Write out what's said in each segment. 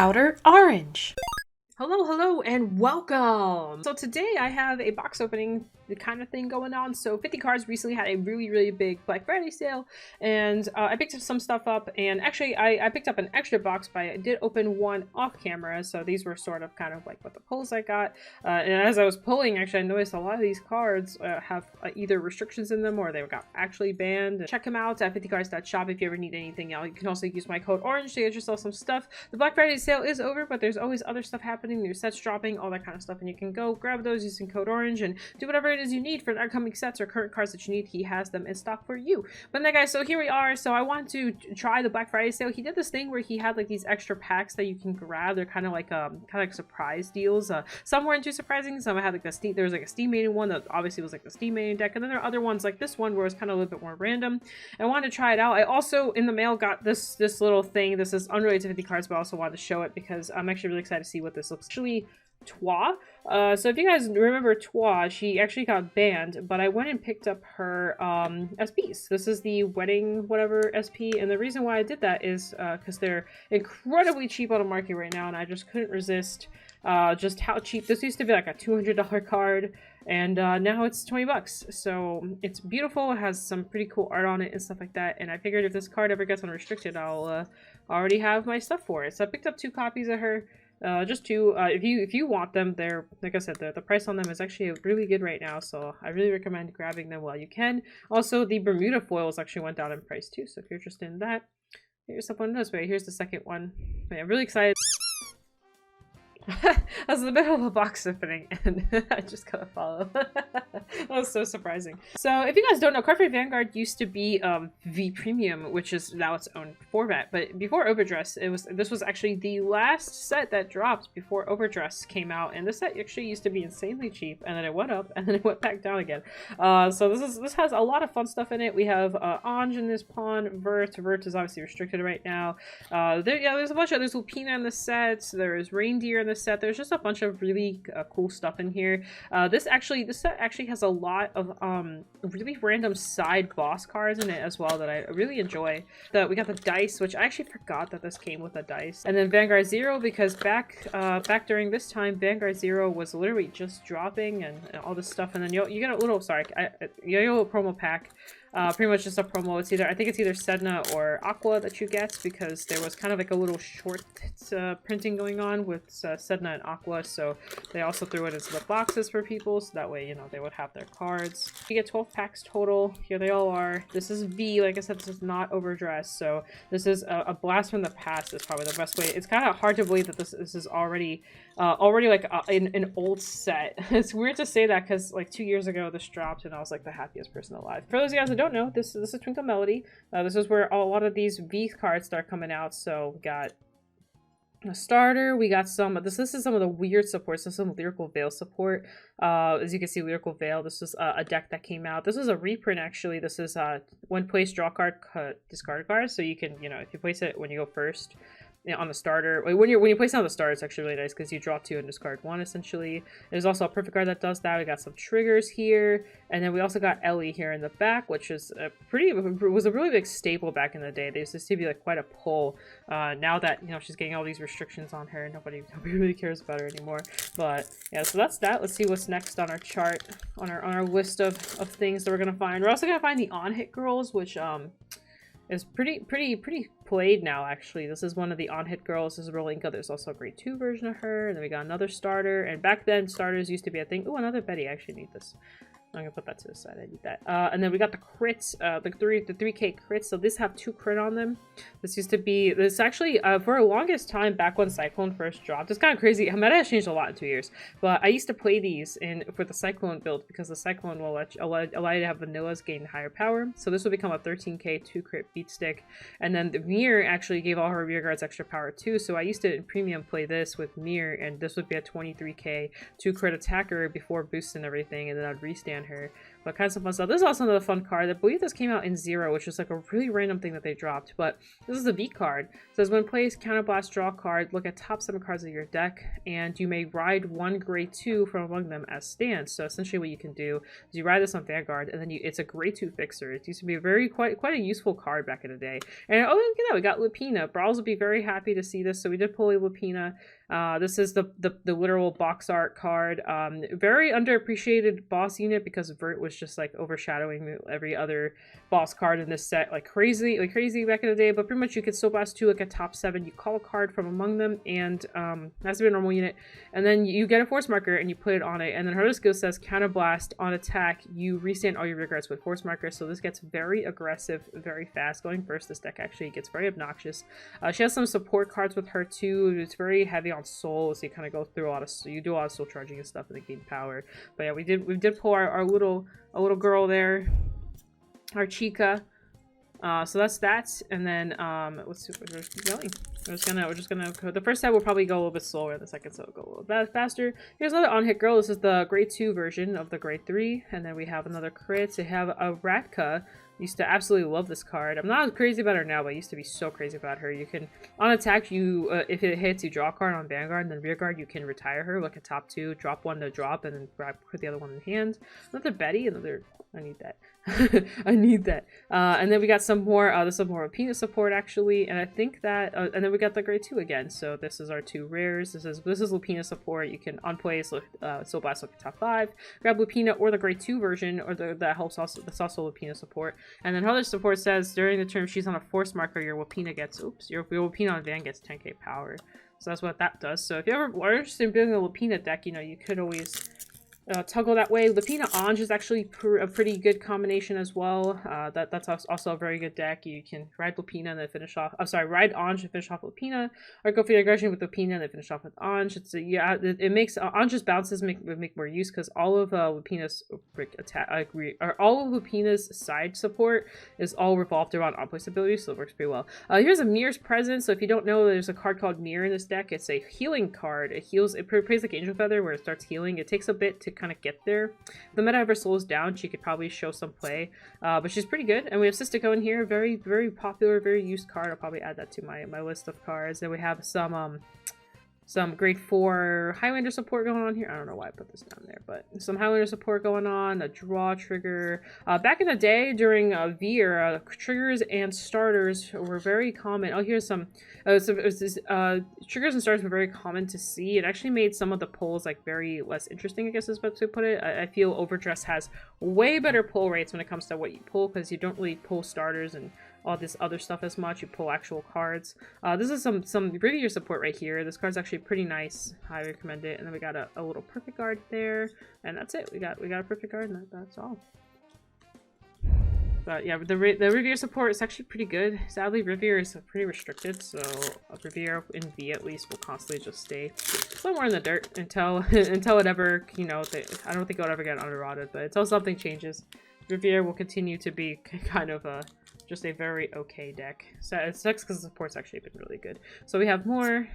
Outer Orange. Hello, and welcome! So today I have a box opening kind of thing going on. So 50 Cards recently had a really big Black Friday sale, and I picked up some stuff up, and actually I picked up an extra box, but I did open one off camera, so these were sort of kind of like what the pulls I got. And as I was pulling, actually I noticed a lot of these cards have either restrictions in them or they got actually banned. Check them out at 50cards.shop if you ever need anything else. You can also use my code ORANGE to get yourself some stuff. The Black Friday sale is over, but there's always other stuff happening. There's sets dropping, all that kind of stuff, and you can go grab those using code ORANGE and do whatever it is you need for the upcoming sets or current cards that you need. He has them in stock for you. But then guys, so here we are. So I want to try the Black Friday sale. He did this thing where he had like these extra packs that you can grab. They're kind of like surprise deals. Some weren't too surprising. Some had like there was like a Steam Maiden one that obviously was like the Steam Maiden deck, and then there are other ones like this one where it's kind of a little bit more random. I wanted to try it out. I also in the mail got this little thing. This is unrelated to 50 cards, but I also wanted to show it because I'm actually really excited to see what this looks. Actually, Twa. So if you guys remember Twa, she actually got banned, but I went and picked up her SPs. This is the wedding whatever SP, and the reason why I did that is because they're incredibly cheap on the market right now, and I just couldn't resist just how cheap. This used to be like a $200 card, and now it's 20 bucks. So it's beautiful. It has some pretty cool art on it and stuff like that, and I figured if this card ever gets unrestricted, I'll already have my stuff for it. So I picked up 2 copies of her. Just two. If you want them, they're like I said, the price on them is actually really good right now, so I really recommend grabbing them while you can. Also, the Bermuda foils actually went down in price too, so if you're interested in that, get yourself one of those. Wait, here's the second one. Wait, I'm really excited. That was a bit of a box opening, and I just gotta follow. That was so surprising. So, if you guys don't know, Cardfight Vanguard used to be V Premium, which is now its own format. But before Overdress, this was actually the last set that dropped before Overdress came out, and this set actually used to be insanely cheap, and then it went up, and then it went back down again. So this has a lot of fun stuff in it. We have Ange in this pawn. Vert is obviously restricted right now. There's a bunch of there's Lupina in the set. There's Reindeer in the set. There's just a bunch of really cool stuff in here. This set actually has a lot of really random side boss cards in it as well that I really enjoy. We got the dice, which I actually forgot that this came with a dice, and then Vanguard Zero, because back during this time, Vanguard Zero was literally just dropping and all this stuff, and then you get a little you get a little promo pack. Pretty much just a promo. I think it's either Sedna or Aqua that you get, because there was kind of like a little short printing going on with Sedna and Aqua, so they also threw it into the boxes for people, so that way, you know, they would have their cards. You get 12 packs total. Here they all are. This is V. Like I said, this is not Overdressed, so this is a blast from the past is probably the best way. It's kind of hard to believe that this is already like an old set. It's weird to say that because like 2 years ago this dropped and I was like the happiest person alive. For those of you guys that don't know, this is Twinkle Melody. This is where a lot of these V cards start coming out. So we got a starter, we got some this is some of the weird supports. This is some Lyrical Veil support. As you can see, Lyrical Veil, this was a deck that came out. This is a reprint actually. This is when placed, draw card, discard a card, so you can, you know, if you place it when you go first, you know, on the starter, when you place it on the starter, it's actually really nice because you draw 2 and discard 1 essentially. There's also a perfect card that does that. We got some triggers here, and then we also got Ellie here in the back, which is a really big staple back in the day. There used to be like quite a pull. Now that, you know, she's getting all these restrictions on her, nobody really cares about her anymore. But yeah, so that's that. Let's see what's next on our chart, on our list of things that we're gonna find. We're also gonna find the On-Hit Girls, which is pretty played now, actually. This is one of the On-Hit Girls. This is Rolinka. There's also a grade 2 version of her, and then we got another starter, and back then starters used to be a thing. Ooh, another Betty. I actually need this. I'm gonna put that to the side. I need that. And then we got the crits, the 3K crits. So these have 2 crit on them. This used to be, this actually, for the longest time back when Cyclone first dropped. It's kind of crazy. Meta has changed a lot in 2 years. But I used to play these for the Cyclone build, because the Cyclone will allow you to have vanillas gain higher power. So this will become a 13K 2 crit beat stick. And then the Mir actually gave all her rear guards extra power too. So I used to in premium play this with Mir, and this would be a 23K 2 crit attacker before boost and everything, and then I'd restand her. but kind of some fun stuff. This is also another fun card. I believe this came out in 0, which is like a really random thing that they dropped, but this is the V card. It says when placed, counterblast, draw a card, look at top 7 cards of your deck, and you may ride one grade 2 from among them as stands. So essentially what you can do is you ride this on Vanguard, and then it's a grade 2 fixer. It used to be a quite a useful card back in the day. And oh, look at that, we got Lupina. Brawls would be very happy to see this, so we did pull a Lupina. This is the literal box art card. Very underappreciated boss unit because Vert was just like overshadowing every other boss card in this set like crazy back in the day. But pretty much you could Soul Blast 2 like a top 7. You call a card from among them, and that's to be a normal unit. And then you get a force marker and you put it on it. And then her skill says counterblast on attack. You restand all your rear guards with force markers. So this gets very aggressive, very fast. Going first, this deck actually gets very obnoxious. She has some support cards with her too. It's very heavy on soul, so you kind of go through a lot of soul charging and stuff and then gain power. But yeah, we did pull our little girl there, our Chica. So that's that, and then let's keep going. We're just gonna the first set will probably go a little bit slower, the second set will go a little bit faster. Here's another on-hit girl. This is the grade 2 version of the grade 3, and then we have another crit. So we have a Ratka. Used to absolutely love this card. I'm not crazy about her now, but I used to be so crazy about her. You can, on attack, if it hits, you draw a card on Vanguard, and then rear guard, you can retire her, look at top 2, drop 1 to drop, and then put the other one in hand. Another Betty, I need that. I need that. And then we got some more, this is more Lupina support actually, and I think that, and then we got the grade 2 again. So this is our 2 rares. This is Lupina support. You can on plays Soul Blast look at top 5, grab Lupina or the grade 2 version, or that helps also, that's also Lupina support. And then her other support says during the turn she's on a force marker, your Lupina gets, your Lupina on Van gets 10k power. So that's what that does. So if you ever are interested in building a Lupina deck, you know, you could always toggle that way. Lupina-Ange is actually a pretty good combination as well. That's also a very good deck. You can ride Lupina and then finish off. I'm sorry, ride Ange and finish off Lupina, or go for your aggression with Lupina and then finish off with Ange. It's yeah, it makes Ange's bounces make more use because all of Lupina's all of Lupina's side support is all revolved around on-place abilities, so it works pretty well. Here's a Mirror's Presence. So if you don't know, there's a card called Mirror in this deck. It's a healing card. It heals. It plays like Angel Feather, where it starts healing. It takes a bit to kind of get there. If the meta ever slows down, she could probably show some play, but she's pretty good. And we have Sistico in here, very popular, very used card. I'll probably add that to my list of cards. Then we have some grade 4 Highlander support going on here. I don't know why I put this down there, but some Highlander support going on, a draw trigger. Back in the day during V era, triggers and starters were very common. Oh, here's some triggers and starters were very common to see. It actually made some of the pulls like very less interesting, I guess is what to put it. I feel Overdress has way better pull rates when it comes to what you pull, because you don't really pull starters and all this other stuff as much. You pull actual cards. This is some Rivier support right here. This card's actually pretty nice. I recommend it. And then we got a little perfect guard there, and that's it. We got a perfect guard, and that's all. But yeah, the Rivier support is actually pretty good. Sadly, Rivier is pretty restricted, so Rivier in V at least will constantly just stay somewhere in the dirt until it ever, you know, I don't think it'll ever get underrotted, but until something changes, Rivier will continue to be kind of just a very okay deck. So it sucks because the support's actually been really good. So we have more.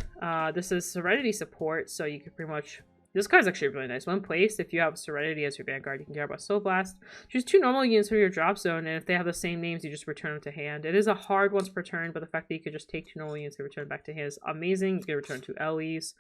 This is Serenity support, so you can pretty much... This card's actually really nice. When placed, if you have Serenity as your Vanguard, you can grab a Soul Blast. Choose 2 normal units from your drop zone, and if they have the same names, you just return them to hand. It is a hard once per turn, but the fact that you could just take 2 normal units and return back to hand is amazing. You can return 2 Ellie's.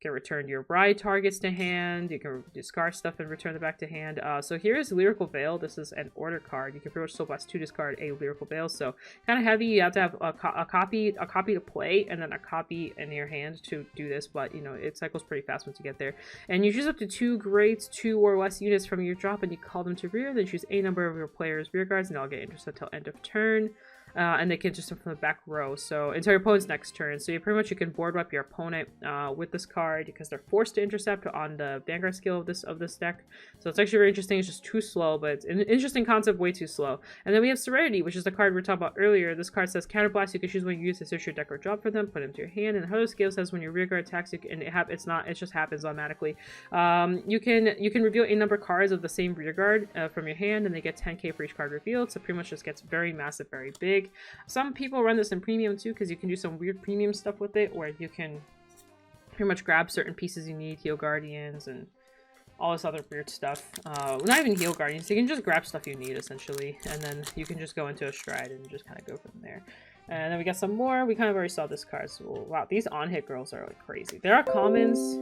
You can return your ride targets to hand. You can discard stuff and return them back to hand. So here's Lyrical Veil. This is an order card. You can pretty much Soul Blast 2, discard a Lyrical Veil. So kind of heavy. You have to have a copy to play and then a copy in your hand to do this. But you know, it cycles pretty fast once you get there. And you choose up to 2 grades, 2 or less units from your drop, and you call them to rear. Then choose a number of your players' rear guards, and they'll get interest until end of turn. And they can just from the back row, so until your opponent's next turn. So you can board wipe your opponent with this card because they're forced to intercept on the Vanguard skill of this deck. So it's actually very interesting. It's just too slow, but it's an interesting concept, way too slow. And then we have Serenity, which is the card we were talking about earlier. This card says counterblast. You can choose when you use to search your deck or drop for them, put them to your hand. And the other skill says when your rear guard attacks, it just happens automatically. You can reveal a number of cards of the same rear guard from your hand, and they get 10k for each card revealed. So pretty much just gets very massive, very big. Some people run this in premium too, because you can do some weird premium stuff with it, where you can pretty much grab certain pieces you need, heal guardians and all this other weird stuff. Not even heal guardians. You can just grab stuff you need, essentially. And then you can just go into a stride and just kind of go from there. And then we got some more. We kind of already saw this card. So, wow, these on-hit girls are, like, crazy. There are commons.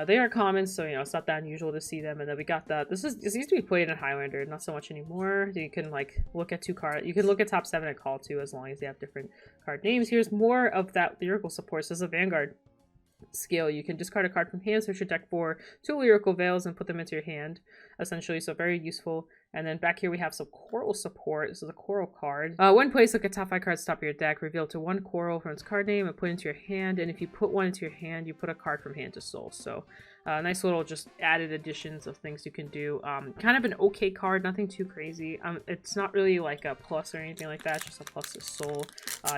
They are common, so, you know, it's not that unusual to see them. And then we got that. This used to be played in Highlander, not so much anymore. You can, like, look at 2 cards. You can look at top 7 and call 2 as long as they have different card names. Here's more of that lyrical support. So this is a Vanguard skill. You can discard a card from hand, search your deck for 2 lyrical veils and put them into your hand, essentially, so very useful. And then back here we have some coral support. This is a coral card. When placed, look at top 5 cards at the top of your deck, reveal to 1 coral from its card name and put it into your hand, and if you put 1 into your hand, you put a card from hand to soul. So nice little just added additions of things you can do. Kind of an okay card, nothing too crazy. It's not really like a plus or anything like that, it's just a plus to soul.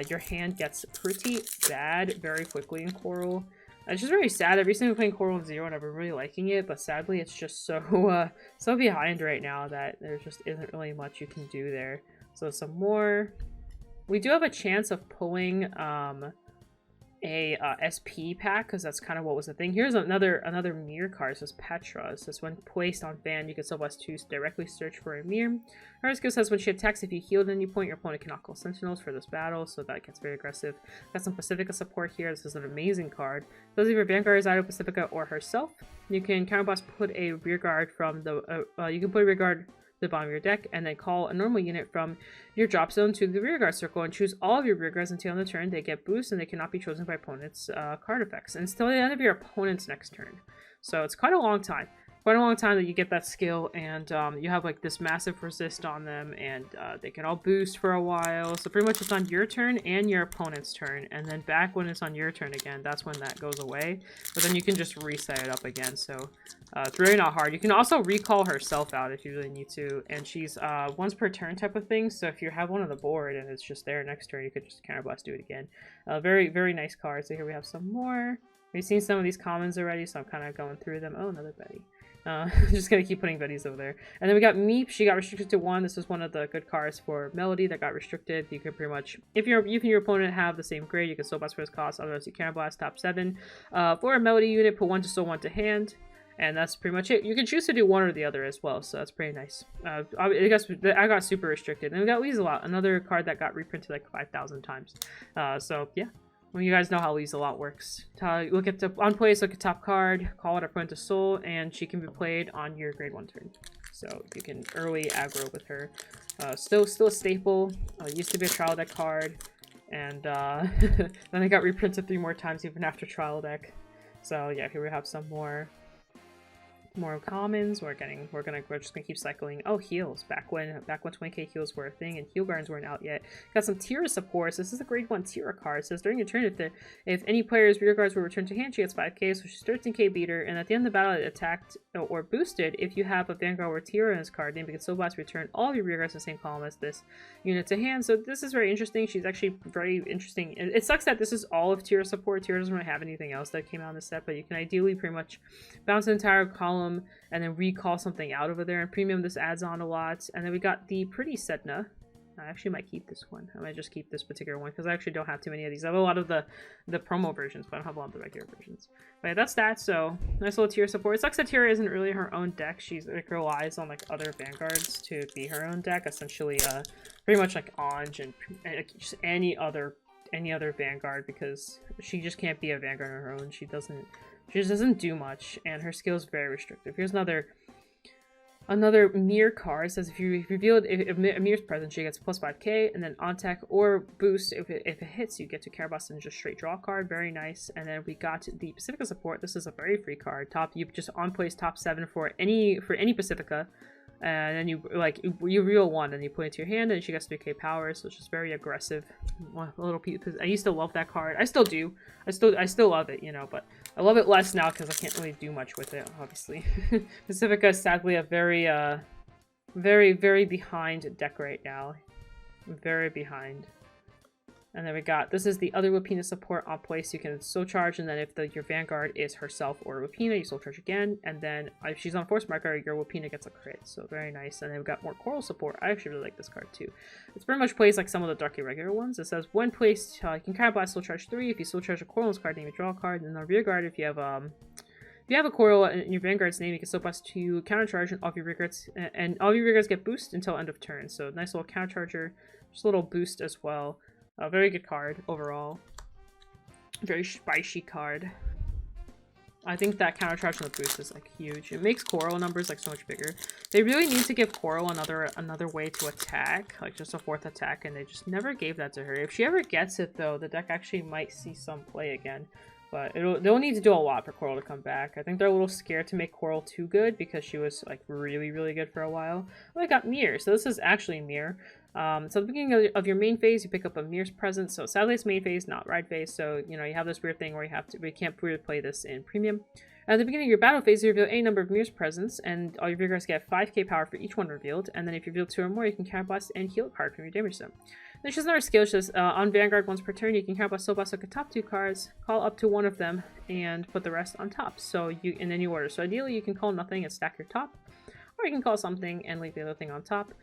Your hand gets pretty bad very quickly in coral. It's just very sad. I've recently been playing Coral 0 and I've been really liking it, but sadly it's just so so behind right now that there just isn't really much you can do there. So some more. We do have a chance of pulling a SP pack, because that's kind of what was the thing. Here's another mirror card. It says Petra. It says when placed on Van, you can still blast 2 directly search for a mirror. Her skill says when she attacks, if you heal at any point, your opponent cannot call sentinels for this battle, so that gets very aggressive. Got some Pacifica support here. This is an amazing card. Those of your Vanguard is either Pacifica or herself. You can counterblast put a rear guard from the you can put a rear guard the bottom of your deck, and then call a normal unit from your drop zone to the rearguard circle and choose all of your rearguards until on the turn they get boost and they cannot be chosen by opponents' card effects. And it's till the end of your opponent's next turn. So it's quite a long time. Quite a long time that you get that skill, and you have like this massive resist on them, and they can all boost for a while. So pretty much it's on your turn and your opponent's turn, and then back when it's on your turn again, that's when that goes away. But then you can just reset it up again, so it's really not hard. You can also recall herself out if you really need to, and she's once per turn type of thing, so if you have one on the board and it's just there next turn, you could just counterblast, do it again. Very, very nice card. So here we have some more. We've seen some of these commons already, so I'm kind of going through them. Oh, another Betty. Just gonna keep putting Betties over there. And then we got Meep. She got restricted to 1. This is one of the good cards for Melody that got restricted. You can pretty much, if you and your opponent have the same grade, you can soul blast for his cost. Otherwise, you can blast top 7. For a Melody unit, put 1 to soul, 1 to hand. And that's pretty much it. You can choose to do one or the other as well, so that's pretty nice. I got super restricted. And we got Weaselot, another card that got reprinted like 5,000 times. So yeah. Well, you guys know how Weaselot works. Look at the on place, look at top card, call it a point to soul, and she can be played on your grade 1 turn. So you can early aggro with her. Still a staple. Used to be a trial deck card, and then it got reprinted 3 more times even after trial deck. So yeah, here we have some more commons. We're just gonna keep cycling. Oh, heals. Back when 20k heals were a thing and heal guards weren't out yet. Got some Tira supports. This is a grade 1 Tira card. It says during your turn, if any player's rear guards were returned to hand, she gets 5k, so she's 13k beater, and at the end of the battle it attacked or boosted. If you have a Vanguard or Tira in this card name, you can still blast return all of your rear guards in the same column as this unit to hand. So this is very interesting. She's actually very interesting. It sucks that this is all of Tira support. Tira doesn't really have anything else that came out in this set, but you can ideally pretty much bounce the entire column and then recall something out over there. And premium, this adds on a lot. And then we got the pretty Sedna. I actually might keep this one. I might just keep this particular one because I actually don't have too many of these. I have a lot of the promo versions, but I don't have a lot of the regular versions. But yeah, that's that. So nice little Tira support. It sucks that Tira isn't really her own deck. She's like relies on like other Vanguards to be her own deck. Essentially, pretty much like Orange and just any other Vanguard, because she just can't be a Vanguard on her own. She just doesn't do much, and her skill is very restrictive. Here's another mirror card. It says if you reveal if a mirror's present, she gets plus 5k, and then on attack or boost, if it hits, you get to Carabas and just straight draw a card. Very nice. And then we got the Pacifica support. This is a very free card. You just on place top 7 for any Pacifica. And then you reel 1 and you put it into your hand, and she gets 3k power, so it's just very aggressive. A little piece. I used to love that card. I still do. I still love it, you know, but I love it less now because I can't really do much with it, obviously. Pacifica is sadly a very, very behind deck right now. Very behind. And then we got, this is the other Wapina support on place. You can soul charge, and then if your Vanguard is herself or Wapina, you soul charge again. And then if she's on force marker, your Wapina gets a crit. So very nice. And then we've got more coral support. I actually really like this card too. It's pretty much plays like some of the Dark Irregular ones. It says when placed, you can counterblast soul charge 3. If you soul charge a coral in this card name, you draw a card. And then the rear guard, if you have If you have a coral in your Vanguard's name, you can still plus 2 countercharge, and all of your regards, get boost until end of turn. So nice little countercharger, just a little boost as well. A very good card overall. Very spicy card. I think that countercharge and the boost is like huge. It makes coral numbers like so much bigger. They really need to give coral another way to attack, like just a 4th attack, and they just never gave that to her. If she ever gets it though, the deck actually might see some play again. But they'll need to do a lot for Coral to come back. I think they're a little scared to make Coral too good because she was like really, really good for a while. Oh, I got Mirror, so this is actually Mirror. So at the beginning of your main phase, you pick up a Mirror's Presence. So sadly it's main phase, not ride phase. So, you know, you have this weird thing where we can't play this in Premium. At the beginning of your battle phase, you reveal any number of Mirror's Presence, and all your Vigors get 5k power for each one revealed. And then if you reveal 2 or more, you can counterblast and heal a card from your damage zone. Then she has another skill. She says, on Vanguard once per turn, you can counterblast Soul Blast the top 2 cards, call up to one of them, and put the rest on top. So in any order. So ideally, you can call nothing and stack your top, or you can call something and leave the other thing on top.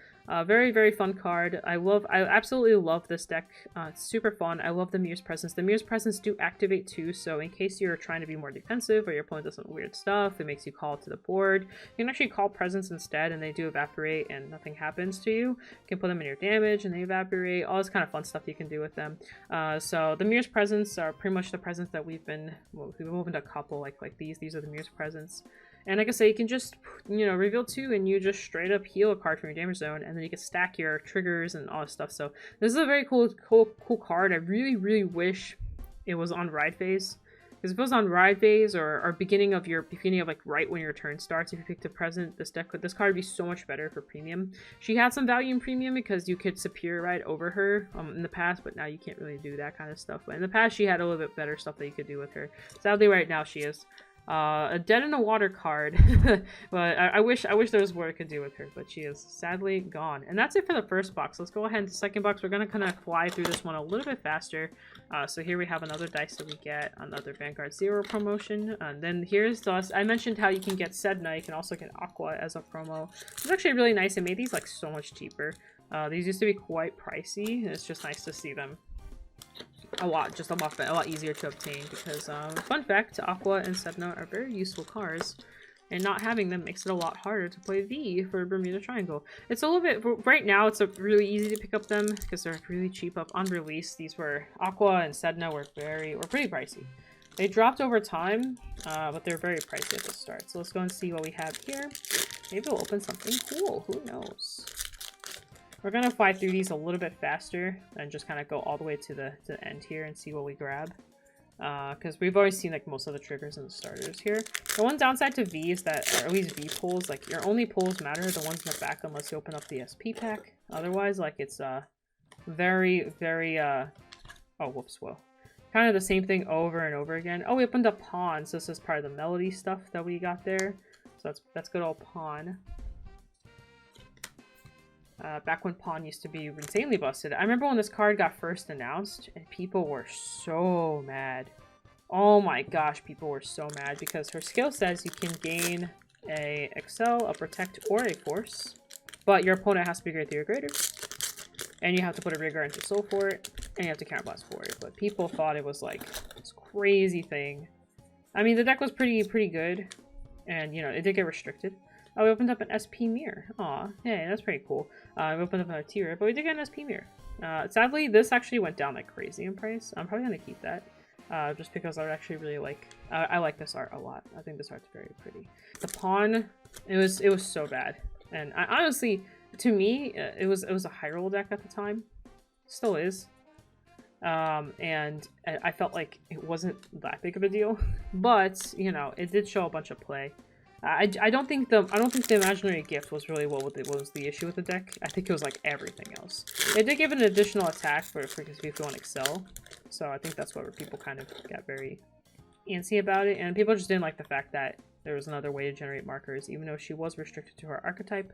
Very, very fun card. I absolutely love this deck. It's super fun. I love the Mirror's Presence. The Mirror's Presence do activate too, so in case you're trying to be more defensive or your opponent does some weird stuff, it makes you call to the board. You can actually call Presence instead, and they do evaporate and nothing happens to you. You can put them in your damage and they evaporate. All this kind of fun stuff you can do with them. So the Mirror's Presence are pretty much the presents that we've opened a couple like these. These are the Mirror's Presence. And like I say, you can just, you know, reveal 2 and you just straight up heal a card from your damage zone, and then you can stack your triggers and all this stuff. So this is a very cool card. I really, really wish it was on ride phase. Because if it was on ride phase or beginning of like right when your turn starts, if you picked a present, this card would be so much better for Premium. She had some value in Premium because you could Superior Ride over her in the past, but now you can't really do that kind of stuff. But in the past, she had a little bit better stuff that you could do with her. Sadly, right now she is. A Dead in the Water card, but I wish there was more I could do with her, but she is sadly gone. And that's it for the first box. Let's go ahead and the second box. We're gonna kind of fly through this one a little bit faster. So here we have another dice that we get, another Vanguard Zero promotion. And then here's us. I mentioned how you can get Sedna. You can also get Aqua as a promo. It's actually really nice. It made these like so much cheaper. These used to be quite pricey, and it's just nice to see them. A lot easier to obtain because, fun fact, Aqua and Sedna are very useful cards, and not having them makes it a lot harder to play V for Bermuda Triangle. It's a little bit, right now it's really easy to pick up them because they're really cheap up on release. These were, Aqua and Sedna were pretty pricey. They dropped over time, but they're very pricey at the start. So let's go and see what we have here. Maybe we'll open something cool, who knows? We're gonna fly through these a little bit faster and just kind of go all the way to the end here and see what we grab. Because we've already seen like most of the triggers and the starters here. The one downside to V is that, or at least V pulls, like your only pulls matter the ones in the back unless you open up the SP pack. Otherwise, like it's very, very oh whoops, whoa. Kind of the same thing over and over again. Oh, we opened up Pawn, so this is part of the Melody stuff that we got there. So that's good old Pawn. Back when Pawn used to be insanely busted. I remember when this card got first announced and people were so mad. Oh my gosh, people were so mad because her skill says you can gain a Excel, a Protect, or a Force, but your opponent has to be great 3 or greater. And you have to put a Rigor into Soul for it, and you have to counterblast for it. But people thought it was like this crazy thing. I mean, the deck was pretty good, and you know, it did get restricted. Oh, we opened up an SP mirror. Aw, hey, that's pretty cool. We opened up another tier, but we did get an SP mirror. Sadly, this actually went down like crazy in price. I'm probably gonna keep that, just because I actually really like. I like this art a lot. I think this art's very pretty. The Pawn, it was so bad, and I honestly, to me, it was a high roll deck at the time. Still is. And I felt like it wasn't that big of a deal, but you know, it did show a bunch of play. I don't think the imaginary gift was really what was the issue with the deck. I think it was like everything else. It did give an additional attack for if you want Excel, so I think that's where people kind of got very antsy about it, and people just didn't like the fact that there was another way to generate markers, even though she was restricted to her archetype.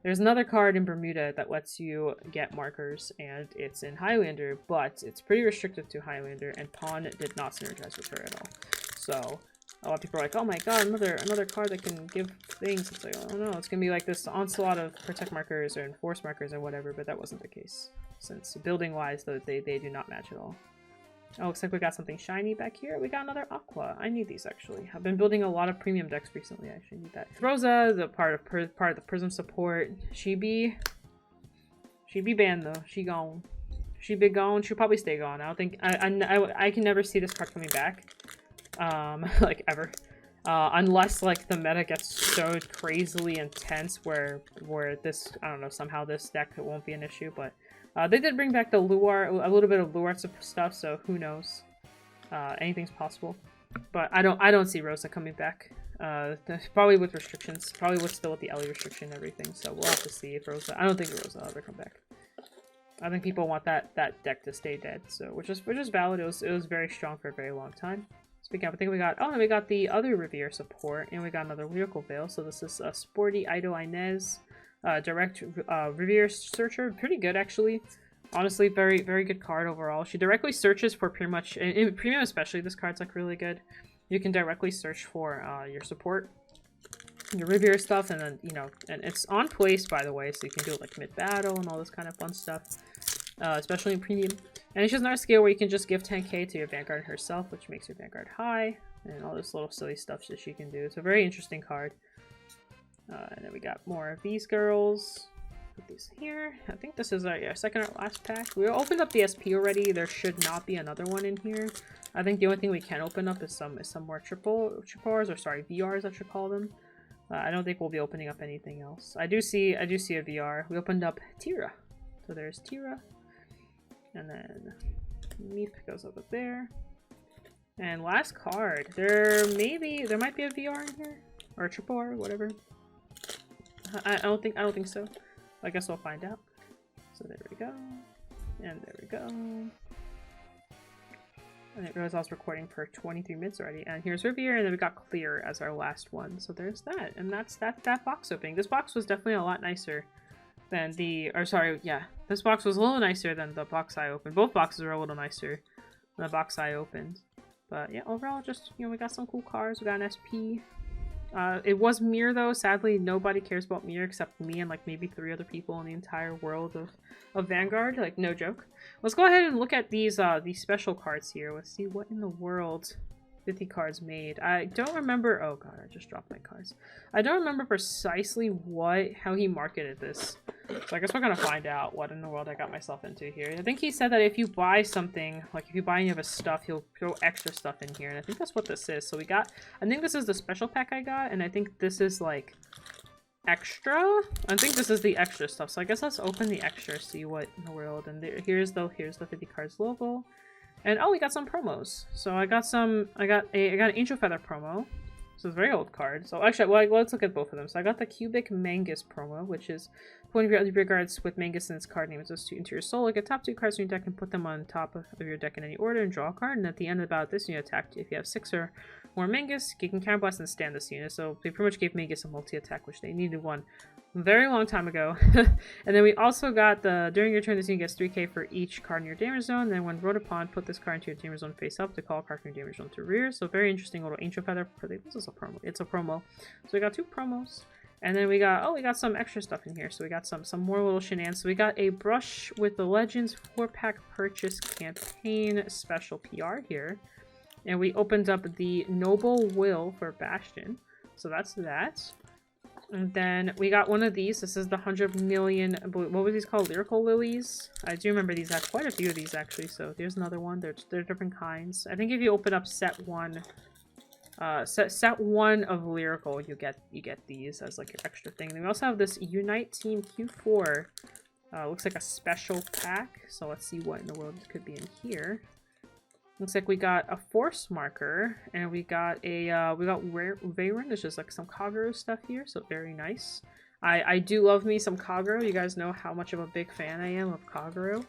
There's another card in Bermuda that lets you get markers, and it's in Highlander, but it's pretty restrictive to Highlander, and Pawn did not synergize with her at all. So a lot of people are like, oh my god, another card that can give things. It's like, oh no, it's gonna be like this onslaught of protect markers or enforce markers or whatever, but that wasn't the case. Since building wise, though, they do not match at all. Oh, looks like we got something shiny back here. We got another Aqua. I need these, actually. I've been building a lot of premium decks recently. I actually need that. Rosa, the part of the Prism support. She be banned, though. She gone. She be gone. She'll probably stay gone. I don't think... I can never see this card coming back. Like, ever. Unless, like, the meta gets so crazily intense where this... I don't know, somehow this deck won't be an issue, but... they did bring back the Luar, a little bit of Luar stuff, so who knows? Anything's possible. But I don't see Rosa coming back. Probably with restrictions. Probably still with the Ellie restriction and everything, so we'll have to see if Rosa... I don't think Rosa will ever come back. I think people want that deck to stay dead, so which is valid. It was very strong for a very long time. Speaking of, I think we got... Oh, and we got the other Revere support, and we got another Lyrical Veil, so this is Sporty Ido Inez. Direct Revere Searcher, pretty good actually. Honestly, very good card overall. She directly searches for pretty much, in premium especially, this card's like really good. You can directly search for your support, your Revere stuff, and then, you know, and it's on place, by the way, so you can do it like mid-battle and all this kind of fun stuff, especially in premium. And she has another skill where you can just give 10k to your Vanguard herself, which makes your Vanguard high, and all this little silly stuff that she can do. It's a very interesting card. And then we got more of these girls. Put these here. I think this is our second or last pack. We opened up the SP already. There should not be another one in here. I think the only thing we can open up is some more triple Rs, or sorry, VRs I should call them. I don't think we'll be opening up anything else. I do see a VR. We opened up Tira. So there's Tira. And then Meep goes over there. And last card. There might be a VR in here. Or a triple R, whatever. I don't think so. I guess we'll find out. So there we go. And there we go. I didn't realize I was recording for 23 minutes already. And here's Revere, and then we got Clear as our last one. So there's that. And that's that box opening. This box was definitely a lot nicer than this box was a little nicer than the box I opened. Both boxes were a little nicer than the box I opened. But yeah, overall, just, you know, we got some cool cards. We got an SP. It was Mir though. Sadly, nobody cares about Mir except me and like maybe 3 other people in the entire world of Vanguard. Like, no joke. Let's go ahead and look at these special cards here. Let's see what in the world 50 cards made. I don't remember. Oh god, I just dropped my cards. I don't remember precisely how he marketed this. So I guess we're gonna find out what in the world I got myself into here. I think he said that if you buy something, like if you buy any of his stuff, he'll throw extra stuff in here. And I think that's what this is. So we got, I think this is the special pack I got, and I think this is like extra. I think this is the extra stuff. So I guess let's open the extra, see what in the world. And here's the 50 cards logo. And oh, we got some promos. So I got an Angel Feather promo. So it's a very old card. So actually, well, let's look at both of them. So I got the Cubic Mangus promo, which is one of your other cards with Mangus in its card name. It goes into your soul. Like, top 2 cards in your deck and put them on top of your deck in any order and draw a card. And at the end of about this, you attack. If you have 6 or more Mangus, you can counterblast and stand this unit. So they pretty much gave Mangus a multi-attack, which they needed one a very long time ago. And then we also got during your turn, this unit gets 3k for each card in your damage zone. Then when wrote upon, put this card into your damage zone face up to call a card from your damage zone to rear. So very interesting little Angel Feather. This is a promo. It's a promo. So we got 2 promos. And then we got some extra stuff in here. So we got some more little shenanigans. So we got a Brush with the Legends 4-pack purchase campaign special PR here. And we opened up the Noble Will for Bastion. So that's that. And then we got one of these. This is the 100 million, what were these called? Lyrical Lilies? I do remember these. I have quite a few of these actually. So there's another one. They're different kinds. I think if you open up set 1 of Lyrical, you get these as like your extra thing. And then we also have this Unite Team Q4. Looks like a special pack. So let's see what in the world could be in here. Looks like we got a Force Marker, and we got Varen. There's just like some Kagero stuff here, so very nice. I do love me some Kagero. You guys know how much of a big fan I am of Kagero.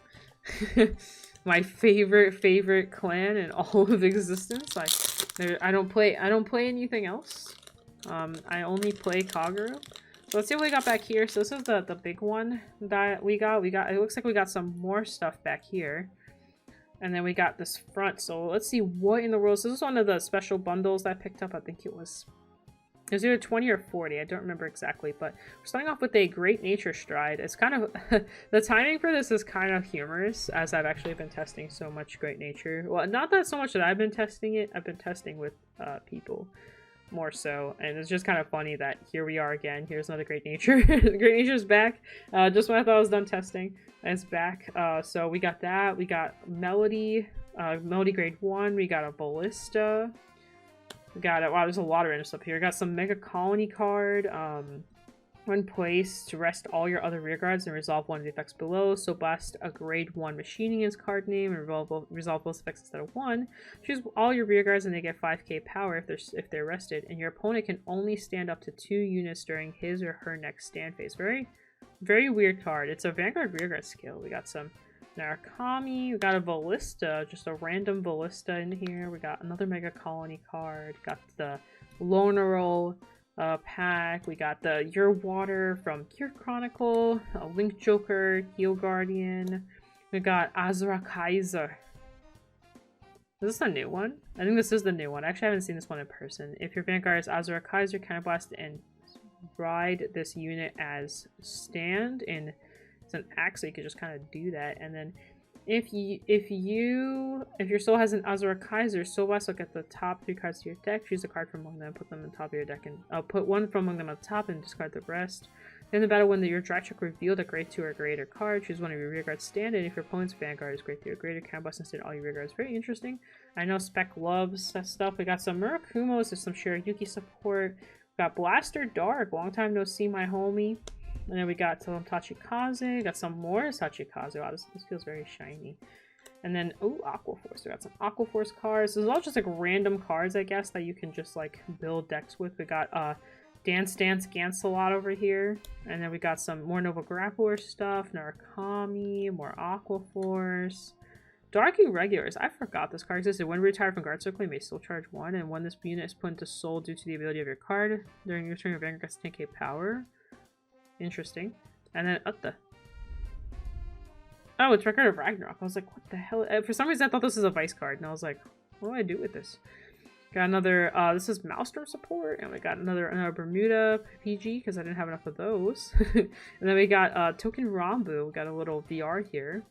My favorite clan in all of existence. I don't play anything else. I only play Kagero. So let's see what we got back here. So this is the big one that we got. It looks like we got some more stuff back here. And then we got this front. So let's see what in the world. So this is one of the special bundles that I picked up. I think it was It was either 20 or 40, I don't remember exactly, but we're starting off with a Great Nature Stride. It's kind of, the timing for this is kind of humorous, as I've actually been testing so much Great Nature. Well, not that so much that I've been testing it, I've been testing with people more so, and it's just kind of funny that here we are again. Here's another Great Nature. Great Nature's back, just when I thought I was done testing, it's back. So we got that, we got Melody, Melody Grade 1, we got a Ballista. We got it. Wow, there's a lot of random stuff here. We got some Mega Colony card. One place to rest all your other rear guards and resolve one of the effects below. So blast a grade 1 machining is card name and resolve both effects instead of one. Choose all your rear guards and they get 5k power if they're rested. And your opponent can only stand up to 2 units during his or her next stand phase. Very, very weird card. It's a Vanguard rear guard skill. We got some Narukami, we got a Ballista, just a random Ballista in here. We got another Mega Colony card, got the Lonerol pack, we got the Your Water from Cure Chronicle, a Link Joker, Heal Guardian, we got Azura Kaiser. Is this a new one? I think this is the new one. I actually haven't seen this one in person. If your Vanguard is Azura Kaiser, Counterblast and ride this unit as stand, and it's an axe, so you can just kind of do that. And then if your soul has an Azura Kaiser, Soul Blast will get the top 3 cards to your deck, choose a card from among them, put them on top of your deck, and put one from among them on top and discard the rest. In the battle, when your dry check revealed a grade 2 or greater card, choose one of your rear guards stand, and if your opponent's Vanguard is grade 3 or greater, Counterblast instead all your rear guards. Very interesting. I know Spec loves that stuff. We got some Murakumos, there's some Shirayuki support. We got Blaster Dark, long time no see, my homie. And then we got some Tachikaze, got some more Tachikaze. Wow, this feels very shiny. And then, oh, Aqua Force. We got some Aqua Force cards. This is all just like random cards, I guess, that you can just like build decks with. We got Dance Dance Gancelot over here. And then we got some more Nova Grappler stuff, Narukami, more Aqua Force. Darking Regulars. I forgot this card existed. When retired from Guard Circle, you may still charge 1. And when this unit is put into Soul due to the ability of your card, during your turn, your Vanguard gets 10k power. Interesting. And then oh, it's Record of Ragnarok. I was like, what the hell? For some reason I thought this was a Vice card, and I was like, what do I do with this? Got another this is Maelstrom support, and we got another Bermuda PG because I didn't have enough of those. And then we got Token Rambu. We got a little VR here.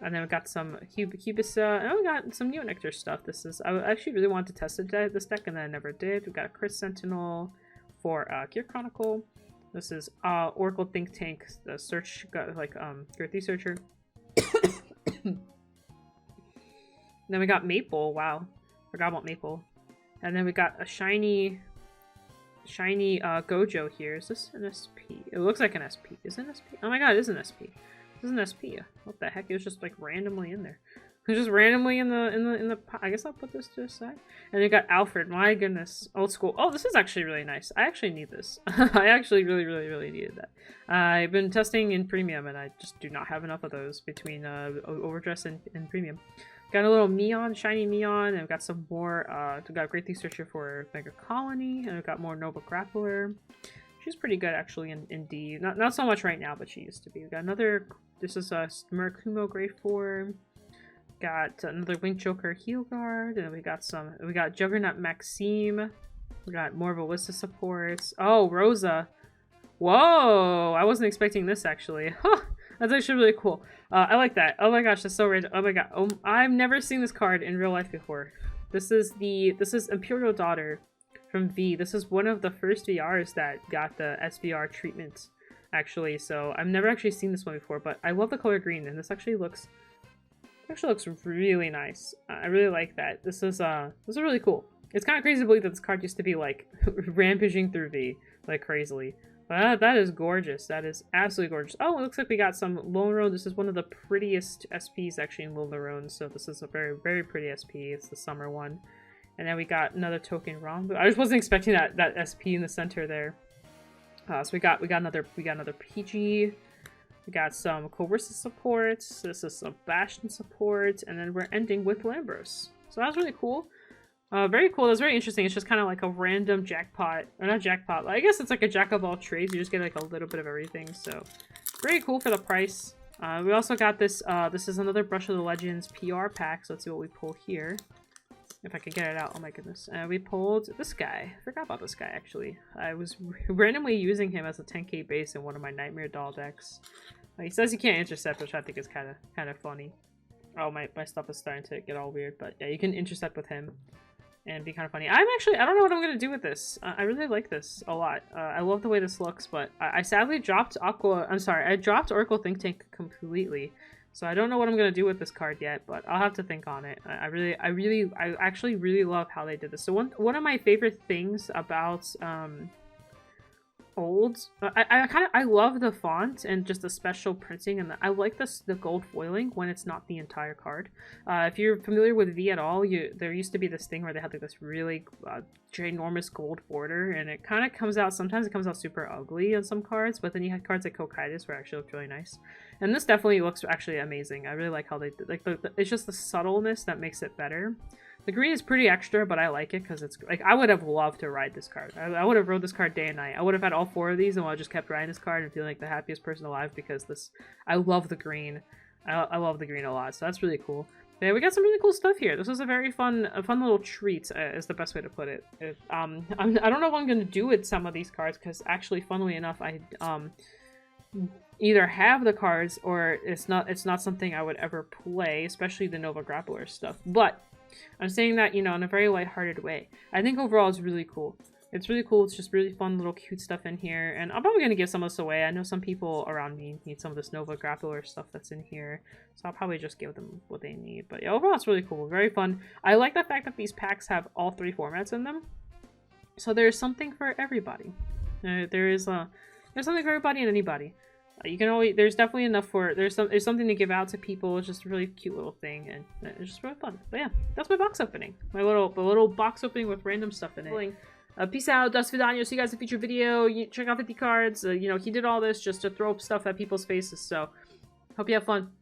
And then we got some Hubisa, and we got some Neonectar stuff. I actually really wanted to test this deck, and then I never did. We got a Chris Sentinel for Cure Chronicle. This is Oracle Think Tank, the search, like, Girthy Searcher. Then we got Maple, wow. Forgot about Maple. And then we got a shiny Gojo here. Is this an SP? It looks like an SP. Is it an SP? Oh my god, it is an SP. This is an SP. What the heck? It was just, like, randomly in there. It was just randomly in the I guess I'll put this to the side. And we got Alfred. My goodness. Old school. Oh, this is actually really nice. I actually need this. I actually really needed that. I've been testing in Premium, and I just do not have enough of those between Overdress and Premium. Got a little Mion, shiny Mion, and we've got some more, we got Great Thief Searcher for Mega Colony, and we've got more Nova Grappler. She's pretty good, actually, in D. Not so much right now, but she used to be. We got another, this is a Murakumo Grade 4. Got another Link Joker Heal Guard, and we got Juggernaut Maxime. We got more Ballista supports. Oh, Rosa. Whoa! I wasn't expecting this, actually. Huh! That's actually really cool. I like that. Oh my gosh, that's so random. Oh my god. Oh, I've never seen this card in real life before. This is Imperial Daughter from V. This is one of the first VRs that got the SVR treatment, actually. So I've never actually seen this one before, but I love the color green, and this actually looks really nice. I really like that. This is really cool. It's kind of crazy to believe that this card used to be like rampaging through V like crazily. But that is gorgeous. That is absolutely gorgeous. Oh, it looks like we got some Lonerone. This is one of the prettiest SPs actually in Lonerone. So this is a very pretty SP. It's the summer one. And then we got another Token Rambu. I just wasn't expecting that SP in the center there. So we got another PG. We got some Coercive supports. This is some Bastion support, and then we're ending with Lambros. So that was really cool. Very cool. That's very interesting. It's just kind of like a random jackpot, or not jackpot. I guess it's like a jack of all trades. You just get like a little bit of everything. So very cool for the price. We also got this. This is another Brush of the Legends PR pack. So let's see what we pull here. If I could get it out. Oh my goodness. We pulled this guy. I forgot about this guy, actually. I was randomly using him as a 10k base in one of my Nightmare Doll decks. He says he can't intercept, which I think is kind of funny. Oh, my stuff is starting to get all weird. But yeah, you can intercept with him and be kind of funny. I don't know what I'm going to do with this. I really like this a lot. I love the way this looks, but I sadly dropped I dropped Oracle Think Tank completely. So I don't know what I'm going to do with this card yet, but I'll have to think on it. I actually really love how they did this. So one of my favorite things about I love the font and just the special printing, and I like the gold foiling when it's not the entire card. If you're familiar with V at all, there used to be this thing where they had like this really ginormous gold border, and it kind of comes out, sometimes it comes out super ugly on some cards, but then you had cards like Cocytus where it actually looked really nice. And this definitely looks actually amazing. I really like how they did, like it's just the subtleness that makes it better. The green is pretty extra, but I like it because it's like, I would have loved to ride this card. I would have rode this card day and night. I would have had all 4 of these and I just kept riding this card and feeling like the happiest person alive because I love the green. I love the green a lot, so that's really cool. But yeah, we got some really cool stuff here. This was a fun little treat, is the best way to put it. I don't know what I'm going to do with some of these cards because actually, funnily enough, I either have the cards or it's not something I would ever play, especially the Nova Grappler stuff. But I'm saying that, you know, in a very lighthearted way. I think overall it's really cool. It's really cool. It's just really fun, little cute stuff in here. And I'm probably going to give some of this away. I know some people around me need some of this Nova Grappler stuff that's in here. So I'll probably just give them what they need. But yeah, overall it's really cool. Very fun. I like the fact that these packs have all 3 formats in them. So there's something for everybody. There's something for everybody and anybody. You can always, there's definitely enough for, there's something to give out to people. It's just a really cute little thing, and it's just really fun. But yeah, that's my box opening. My little box opening with random stuff in it. Peace out, До свидания. See you guys in a future video. Check out 50 cards. You know, he did all this just to throw stuff at people's faces, so hope you have fun.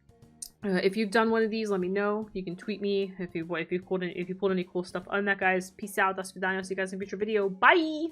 If you've done one of these, let me know. You can tweet me if you pulled any cool stuff on that, guys. Peace out, До свидания. See you guys in a future video. Bye!